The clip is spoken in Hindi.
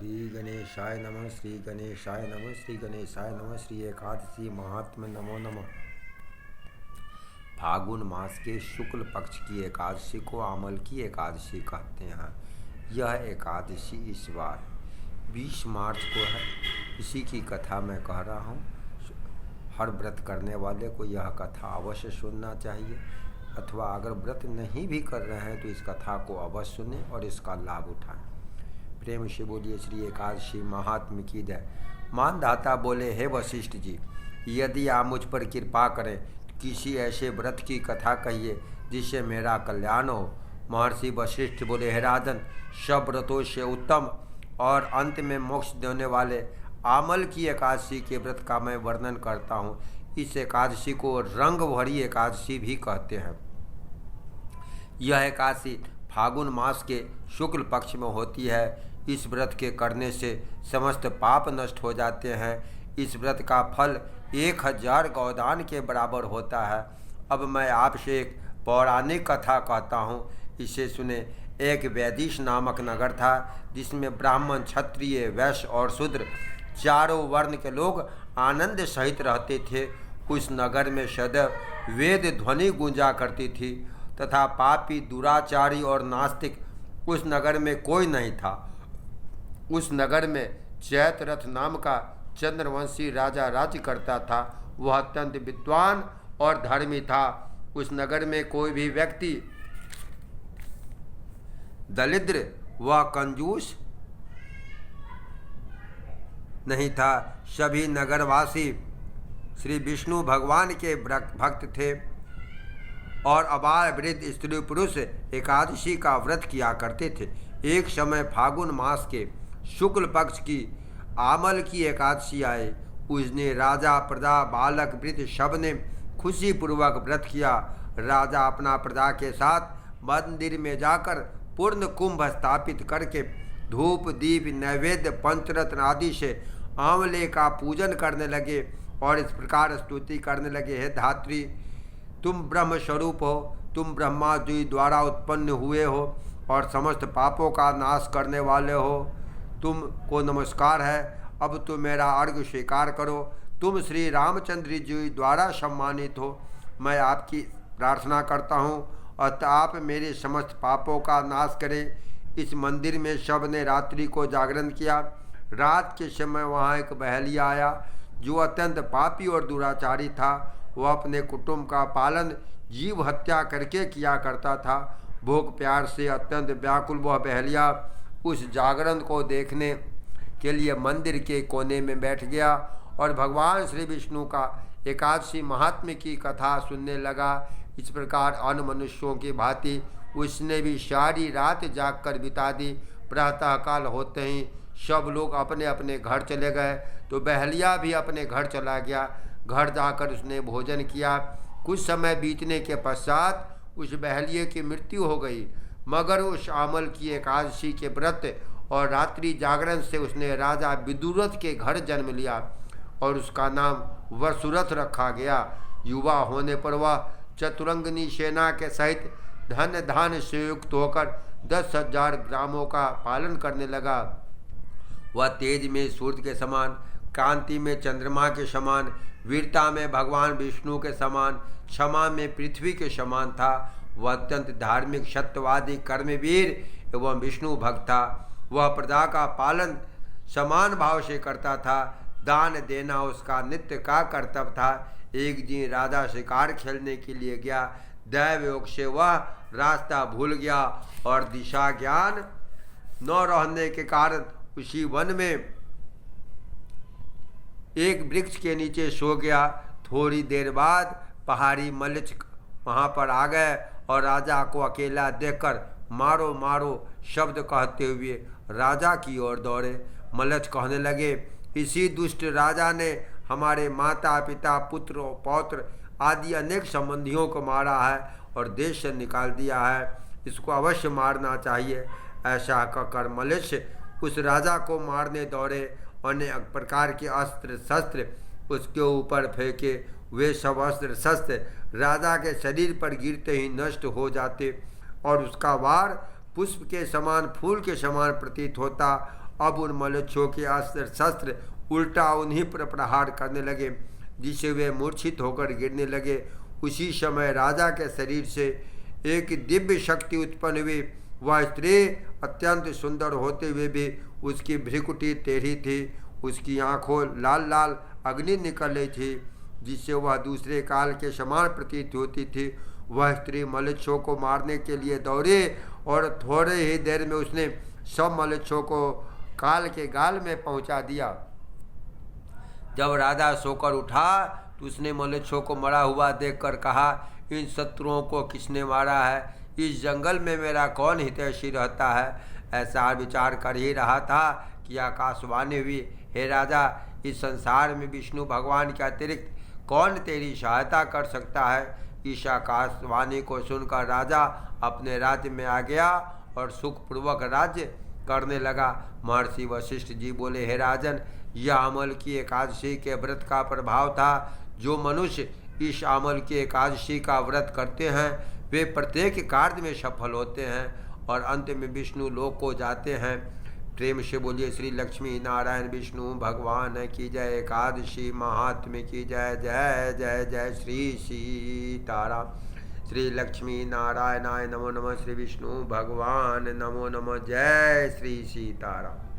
श्री गणेशाय नमः, श्री गणेशाय नमः, श्री गणेशाय नमः, श्री एकादशी महात्म्य नमो नमः। फागुन मास के शुक्ल पक्ष की एकादशी को आमल की एकादशी कहते हैं। यह एकादशी इस बार 20 मार्च को है। इसी की कथा मैं कह रहा हूँ। हर व्रत करने वाले को यह कथा अवश्य सुनना चाहिए, अथवा अगर व्रत नहीं भी कर रहे हैं तो इस कथा को अवश्य सुनें और इसका लाभ उठाएं। प्रेम से बोलिए श्री एकादशी महात्म्य की जय। मानधाता बोले, हे वशिष्ठ जी, यदि आप मुझ पर कृपा करें तो किसी ऐसे व्रत की कथा कहिए जिससे मेरा कल्याण हो। महर्षि वशिष्ठ बोले, हे राजन, सब व्रतों से उत्तम और अंत में मोक्ष देने वाले आमल की एकादशी के व्रत का मैं वर्णन करता हूँ। इस एकादशी को रंग भरी एकादशी भी कहते हैं। यह एकादशी फागुन मास के शुक्ल पक्ष में होती है। इस व्रत के करने से समस्त पाप नष्ट हो जाते हैं। इस व्रत का फल 1000 गौदान के बराबर होता है। अब मैं आपसे एक पौराणिक कथा कहता हूँ, इसे सुने। एक वैदिश नामक नगर था जिसमें ब्राह्मण, क्षत्रिय, वैश्य और शूद्र चारों वर्ण के लोग आनंद सहित रहते थे। उस नगर में सदैव वेद ध्वनि गूंजा करती थी तथा पापी, दुराचारी और नास्तिक उस नगर में कोई नहीं था। उस नगर में चैत्ररथ नाम का चंद्रवंशी राजा राज्य करता था। वह अत्यंत विद्वान और धर्मी था। उस नगर में कोई भी व्यक्ति दरिद्र व कंजूस नहीं था। सभी नगरवासी श्री विष्णु भगवान के भक्त थे और अबाल वृद्ध स्त्री पुरुष एकादशी का व्रत किया करते थे। एक समय फागुन मास के शुक्ल पक्ष की आमल की एकादशी आई। उसने राजा, प्रजा, बालक, वृद्ध सब ने खुशी पूर्वक व्रत किया। राजा अपना प्रजा के साथ मंदिर में जाकर पूर्ण कुंभ स्थापित करके धूप, दीप, नैवेद्य, पंचरत्न आदि से आंवले का पूजन करने लगे और इस प्रकार स्तुति करने लगे, हे धात्री, तुम ब्रह्म स्वरूप हो, तुम ब्रह्मा जी द्वारा उत्पन्न हुए हो और समस्त पापों का नाश करने वाले हो। तुम को नमस्कार है। अब तुम मेरा अर्घ्य स्वीकार करो। तुम श्री रामचंद्र जी द्वारा सम्मानित हो। मैं आपकी प्रार्थना करता हूँ और आप मेरे समस्त पापों का नाश करें। इस मंदिर में सब ने रात्रि को जागरण किया। रात के समय वहाँ एक बहलिया आया जो अत्यंत पापी और दुराचारी था। वह अपने कुटुंब का पालन जीव हत्या करके किया करता था। भूख प्यार से अत्यंत व्याकुल वह बहलिया उस जागरण को देखने के लिए मंदिर के कोने में बैठ गया और भगवान श्री विष्णु का एकादशी महात्म्य की कथा सुनने लगा। इस प्रकार अन्य मनुष्यों की भांति उसने भी सारी रात जागकर बिता दी। प्रातःकाल होते ही सब लोग अपने अपने घर चले गए तो बहलिया भी अपने घर चला गया। घर जाकर उसने भोजन किया। कुछ समय बीतने के पश्चात उस बहलिए की मृत्यु हो गई, मगर उस आमल की एकादशी के व्रत और रात्रि जागरण से उसने राजा विदुरथ के घर जन्म लिया और उसका नाम वसुरथ रखा गया। युवा होने पर वह चतुरंगनी सेना के सहित धन धान से युक्त होकर 10,000 ग्रामों का पालन करने लगा। वह तेज में सूर्य के समान, कांति में चंद्रमा के समान, वीरता में भगवान विष्णु के समान, क्षमा में पृथ्वी के समान था। वह अत्यंत धार्मिक, सत्यवादी, कर्मवीर एवं विष्णु भक्त था। वह प्रजा का पालन समान भाव से करता था। दान देना उसका नित्य का कर्तव्य था। एक दिन राजा शिकार खेलने के लिए गया। दैव योग से वह रास्ता भूल गया और दिशा ज्ञान न रहने के कारण उसी वन में एक वृक्ष के नीचे सो गया। थोड़ी देर बाद पहाड़ी मल्लिच वहाँ पर आ गए और राजा को अकेला देखकर मारो मारो शब्द कहते हुए राजा की ओर दौड़े। मल्लिच कहने लगे, इसी दुष्ट राजा ने हमारे माता पिता, पुत्र, पौत्र आदि अनेक संबंधियों को मारा है और देश से निकाल दिया है। इसको अवश्य मारना चाहिए। ऐसा कहकर मल्लिच उस राजा को मारने दौड़े। अनेक प्रकार के अस्त्र शस्त्र उसके ऊपर फेंके। वे सब अस्त्र शस्त्र राजा के शरीर पर गिरते ही नष्ट हो जाते और उसका वार पुष्प के समान, फूल के समान प्रतीत होता अब उन मलेच्छों के अस्त्र शस्त्र उल्टा उन्हीं पर प्रहार करने लगे, जिससे वे मूर्छित होकर गिरने लगे। उसी समय राजा के शरीर से एक दिव्य शक्ति उत्पन्न हुई। वह स्त्री अत्यंत सुंदर होते हुए भी उसकी भ्रिकुटी टेढ़ी थी, उसकी आंखों लाल लाल अग्नि निकल रही थी, जिससे वह दूसरे काल के समान प्रतीत होती थी। वह स्त्री मलेच्छों को मारने के लिए दौड़ी और थोड़े ही देर में उसने सब मलेच्छों को काल के गाल में पहुंचा दिया। जब राजा सोकर उठा तो उसने मलेच्छों को मरा हुआ देखकर कहा, इन शत्रुओं को किसने मारा है? इस जंगल में मेरा कौन हितैषी रहता है? ऐसा विचार कर ही रहा था कि आकाशवाणी हुई, हे राजा, इस संसार में विष्णु भगवान के अतिरिक्त कौन तेरी सहायता कर सकता है? इस आकाशवाणी को सुनकर राजा अपने राज्य में आ गया और सुखपूर्वक राज्य करने लगा। महर्षि वशिष्ठ जी बोले, हे राजन, यह अमल की एकादशी के व्रत का प्रभाव था। जो मनुष्य इस अमल की एकादशी का व्रत करते हैं वे प्रत्येक कार्य में सफल होते हैं और अंत में विष्णु लोक को जाते हैं। प्रेम से बोलिए श्री लक्ष्मी नारायण विष्णु भगवान की जय। एकादशी महात्म्य की जय। जय जय जय श्री सीताराम। श्री लक्ष्मी नारायणाय नमो नमः। श्री विष्णु भगवान नमो नमः। जय श्री सीताराम।